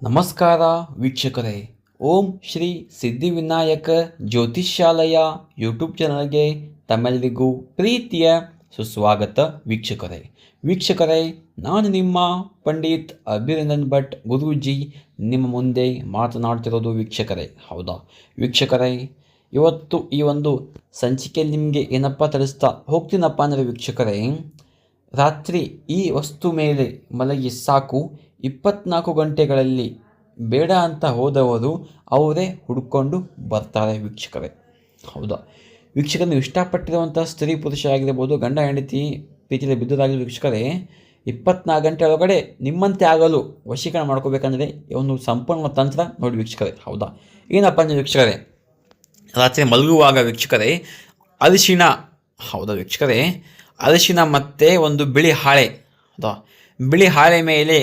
ನಮಸ್ಕಾರ ವೀಕ್ಷಕರೇ. ಓಂ ಶ್ರೀ ಸಿದ್ಧಿವಿನಾಯಕ ಜ್ಯೋತಿಷ್ಯಾಲಯ ಯೂಟ್ಯೂಬ್ ಚಾನಲ್ಗೆ ತಮ್ಮೆಲ್ಲರಿಗೂ ಪ್ರೀತಿಯ ಸುಸ್ವಾಗತ ವೀಕ್ಷಕರೇ, ನಾನು ನಿಮ್ಮ ಪಂಡಿತ್ ಅಭಿನಂದನ್ ಭಟ್ ಗುರೂಜಿ ನಿಮ್ಮ ಮುಂದೆ ಮಾತನಾಡ್ತಿರೋದು ಹೌದಾ ವೀಕ್ಷಕರೇ, ಇವತ್ತು ಈ ಒಂದು ಸಂಚಿಕೆಯಲ್ಲಿ ನಿಮಗೆ ಏನಪ್ಪ ತಿಳಿಸ್ತಾ ಹೋಗ್ತೀನಪ್ಪ ಅಂದರೆ ವೀಕ್ಷಕರೇ, ರಾತ್ರಿ ಈ ವಸ್ತು ಮೇಲೆ ಮಲಗಿ ಸಾಕು, 24 ಗಂಟೆಗಳಲ್ಲಿ ಬೇಡ ಅಂತ ಹೋದವರು ಅವರೇ ಹುಡ್ಕೊಂಡು ಬರ್ತಾರೆ ವೀಕ್ಷಕರೇ. ಹೌದಾ ವೀಕ್ಷಕರೇ, ನೀವು ಇಷ್ಟಪಟ್ಟಿರುವಂಥ ಸ್ತ್ರೀ ಪುರುಷ ಆಗಿರ್ಬೋದು, ಗಂಡ ಹೆಂಡತಿ ಪ್ರೀತಿಯಲ್ಲಿ ಬಿದ್ದುದಾಗಲಿ ವೀಕ್ಷಕರೇ, 24 ಗಂಟೆ ಒಳಗಡೆ ನಿಮ್ಮಂತೆ ಆಗಲು ವಶೀಕರಣ ಮಾಡ್ಕೋಬೇಕಂದ್ರೆ ಒಂದು ಸಂಪೂರ್ಣ ತಂತ್ರ ನೋಡಿ ವೀಕ್ಷಕರೇ. ಹೌದಾ, ಏನಪ್ಪ ಅಂದರೆ ವೀಕ್ಷಕರೇ, ರಾತ್ರಿ ಮಲಗುವಾಗ ವೀಕ್ಷಕರೇ ಅರಿಶಿಣ, ಹೌದಾ ವೀಕ್ಷಕರೇ, ಅರಿಶಿಣ ಮತ್ತು ಒಂದು ಬಿಳಿ ಹಾಳೆ, ಹೌದಾ, ಬಿಳಿ ಹಾಳೆ ಮೇಲೆ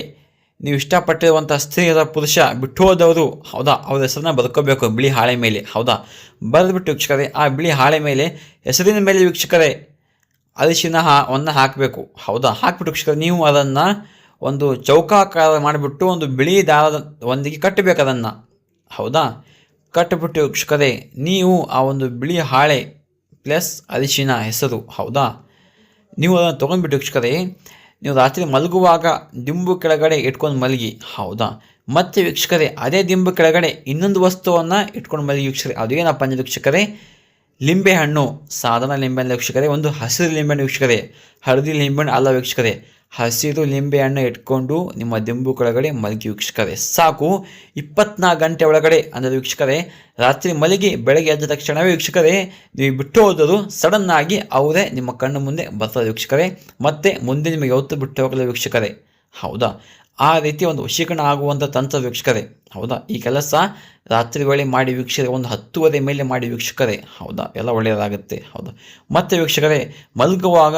ನೀವು ಇಷ್ಟಪಟ್ಟಿರುವಂಥ ಸ್ತ್ರೀಯರ ಪುರುಷ ಬಿಟ್ಟು ಹೋದವರು, ಹೌದಾ, ಅವ್ರ ಹೆಸರನ್ನ ಬರ್ಕೋಬೇಕು ಬಿಳಿ ಹಾಳೆ ಮೇಲೆ. ಹೌದಾ, ಬರೆದ್ಬಿಟ್ಟು ವೀಕ್ಷಕರೇ ಆ ಬಿಳಿ ಹಾಳೆ ಮೇಲೆ ಹೆಸರಿನ ಮೇಲೆ ವೀಕ್ಷಕರೇ ಅರಿಶಿಣ ಹಾಕಬೇಕು. ಹೌದಾ, ಹಾಕಿಬಿಟ್ಟು ವೀಕ್ಷಕರೇ ನೀವು ಅದನ್ನು ಒಂದು ಚೌಕಾಕಾರ ಮಾಡಿಬಿಟ್ಟು ಒಂದು ಬಿಳಿ ದಾರದ ಒಂದಿಗೆ ಕಟ್ಟಬೇಕು ಅದನ್ನು. ಹೌದಾ, ಕಟ್ಟಿಬಿಟ್ಟು ವೀಕ್ಷಕರೇ ನೀವು ಆ ಒಂದು ಬಿಳಿ ಹಾಳೆ ಪ್ಲಸ್ ಅರಿಶಿಣ ಹೆಸರು, ಹೌದಾ, ನೀವು ಅದನ್ನು ತೊಗೊಂಡ್ಬಿಟ್ಟು ವೀಕ್ಷಕರೇ ನೀವು ರಾತ್ರಿ ಮಲಗುವಾಗ ದಿಂಬು ಕೆಳಗಡೆ ಇಟ್ಕೊಂಡು ಮಲಗಿ. ಹೌದಾ, ಮತ್ತು ವೀಕ್ಷಕರೇ ಅದೇ ದಿಂಬು ಕೆಳಗಡೆ ಇನ್ನೊಂದು ವಸ್ತುವನ್ನು ಇಟ್ಕೊಂಡು ಮಲಗಿ ವೀಕ್ಷಕರೇ. ಅದು ಏನಪ್ಪ ಅಂದರೆ ವೀಕ್ಷಕರೇ ಲಿಂಬೆಹಣ್ಣು, ಸಾಧಾರಣ ಲಿಂಬೆಹಣ್ಣು ವೀಕ್ಷಕರೇ, ಒಂದು ಹಸಿರು ಲಿಂಬೆಹಣ್ಣು ವೀಕ್ಷಕರೇ, ಹಳದಿ ಲಿಂಬೆಹಣ್ಣು ಅಲ್ಲ ವೀಕ್ಷಕರೇ, ಹಸಿರು ಲಿಂಬೆಹಣ್ಣು ಇಟ್ಕೊಂಡು ನಿಮ್ಮ ದಿಂಬು ಕೆಳಗಡೆ ಮಲಗಿ ವೀಕ್ಷಕರೇ ಸಾಕು. 24 ಗಂಟೆ ಒಳಗಡೆ ಅಂದರೆ ವೀಕ್ಷಕರೇ ರಾತ್ರಿ ಮಲಗಿ ಬೆಳಗ್ಗೆ ಎದ್ದ ತಕ್ಷಣವೇ ವೀಕ್ಷಕರೇ ನೀವು ಬಿಟ್ಟು ಹೋದರು ಸಡನ್ನಾಗಿ ಅವರೇ ನಿಮ್ಮ ಕಣ್ಣು ಮುಂದೆ ಬರ್ತದೆ ವೀಕ್ಷಕರೇ, ಮತ್ತು ಮುಂದೆ ನಿಮಗೆ ಯಾವತ್ತೂ ಬಿಟ್ಟು ಹೋಗಲ್ಲ ವೀಕ್ಷಕರೇ. ಹೌದಾ, ಆ ರೀತಿ ಒಂದು ವಶೀಕರಣ ಆಗುವಂಥ ತಂತ್ರ ವೀಕ್ಷಕರೇ. ಹೌದಾ, ಈ ಕೆಲಸ ರಾತ್ರಿ ವೇಳೆ ಮಾಡಿ ವೀಕ್ಷಕರೇ, ಒಂದು 10:30 ಮೇಲೆ ಮಾಡಿ ವೀಕ್ಷಕರೇ. ಹೌದಾ, ಎಲ್ಲ ಒಳ್ಳೆಯದಾಗುತ್ತೆ. ಹೌದಾ, ಮತ್ತು ವೀಕ್ಷಕರೇ ಮಲಗುವಾಗ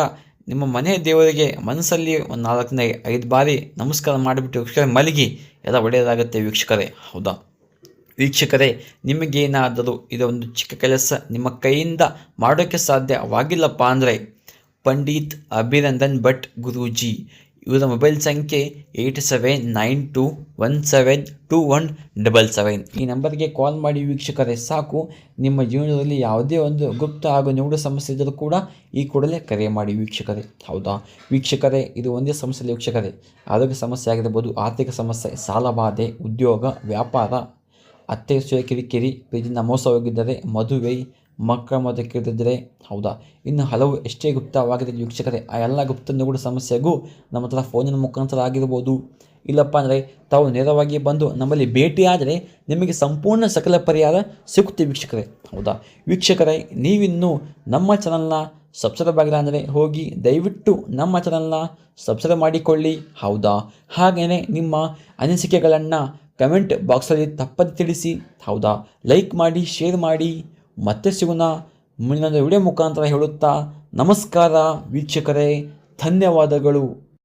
ನಿಮ್ಮ ಮನೆ ದೇವರಿಗೆ ಮನಸ್ಸಲ್ಲಿ ಒಂದು 4-5 ಬಾರಿ ನಮಸ್ಕಾರ ಮಾಡಿಬಿಟ್ಟು ವೀಕ್ಷಕರೇ ಮಲಗಿ, ಎಲ್ಲ ಒಳ್ಳೆಯದಾಗುತ್ತೆ ವೀಕ್ಷಕರೇ. ಹೌದಾ ವೀಕ್ಷಕರೇ, ನಿಮಗೇನಾದರೂ ಇದೊಂದು ಚಿಕ್ಕ ಕೆಲಸ ನಿಮ್ಮ ಕೈಯಿಂದ ಮಾಡೋಕ್ಕೆ ಸಾಧ್ಯವಾಗಿಲ್ಲಪ್ಪ ಅಂದರೆ ಪಂಡಿತ್ ಅಭಿನಂದನ್ ಭಟ್ ಗುರೂಜಿ ಇವರ ಮೊಬೈಲ್ ಸಂಖ್ಯೆ 8792172177. ಈ ನಂಬರ್ಗೆ ಕಾಲ್ ಮಾಡಿ ವೀಕ್ಷಕರೇ ಸಾಕು. ನಿಮ್ಮ ಜೀವನದಲ್ಲಿ ಯಾವುದೇ ಒಂದು ಗುಪ್ತ ಹಾಗೂ ನಿಗೂಢ ಸಮಸ್ಯೆ ಇದ್ದರೂ ಕೂಡ ಈ ಕೂಡಲೇ ಕರೆ ಮಾಡಿ ವೀಕ್ಷಕರೇ. ಹೌದಾ ವೀಕ್ಷಕರೇ, ಇದು ಒಂದೇ ಸಮಸ್ಯೆ ವೀಕ್ಷಕರೇ, ಆರೋಗ್ಯ ಸಮಸ್ಯೆ ಆಗಿರ್ಬೋದು, ಆರ್ಥಿಕ ಸಮಸ್ಯೆ, ಸಾಲಬಾಧೆ, ಉದ್ಯೋಗ, ವ್ಯಾಪಾರ, ಅತ್ತೆ ಸೊಸೆ ಕಿರಿಕಿರಿ, ಪ್ರೀತಿಯಿಂದ ಮೋಸ ಹೋಗಿದ್ದರೆ, ಮದುವೆ, ಮಕ್ಕಳ ಮದುವೆ ಕೇಳಿದ್ರೆ, ಹೌದಾ, ಇನ್ನು ಹಲವು ಎಷ್ಟೇ ಗುಪ್ತವಾಗಿದೆ ವೀಕ್ಷಕರೇ, ಆ ಎಲ್ಲ ಗುಪ್ತ ನಿಗೂಢ ಸಮಸ್ಯೆಗೂ ನಮ್ಮ ಹತ್ರ ಫೋನಿನ ಮುಖಾಂತರ ಆಗಿರ್ಬೋದು, ಇಲ್ಲಪ್ಪ ಅಂದರೆ ತಾವು ನೇರವಾಗಿ ಬಂದು ನಮ್ಮಲ್ಲಿ ಭೇಟಿಯಾದರೆ ನಿಮಗೆ ಸಂಪೂರ್ಣ ಸಕಲ ಪರಿಹಾರ ಸಿಗುತ್ತೆ ವೀಕ್ಷಕರೇ. ಹೌದಾ ವೀಕ್ಷಕರೇ, ನೀವಿನ್ನೂ ನಮ್ಮ ಚಾನಲ್ನ ಸಬ್ಸ್ಕ್ರೈಬ್ ಆಗಿಲ್ಲ ಅಂದರೆ ಹೋಗಿ ದಯವಿಟ್ಟು ನಮ್ಮ ಚಾನಲ್ನ ಸಬ್ಸ್ಕ್ರೈಬ್ ಮಾಡಿಕೊಳ್ಳಿ. ಹೌದಾ, ಹಾಗೆಯೇ ನಿಮ್ಮ ಅನಿಸಿಕೆಗಳನ್ನು ಕಮೆಂಟ್ ಬಾಕ್ಸಲ್ಲಿ ತಪ್ಪದೆ ತಿಳಿಸಿ. ಹೌದಾ, ಲೈಕ್ ಮಾಡಿ, ಶೇರ್ ಮಾಡಿ. ಮತ್ತೆ ಸಿಗೋಣ ಮುಂದಿನ ವಿಡಿಯೋ ಮುಖಾಂತರ ಹೇಳುತ್ತಾ ನಮಸ್ಕಾರ ವೀಕ್ಷಕರೇ, ಧನ್ಯವಾದಗಳು.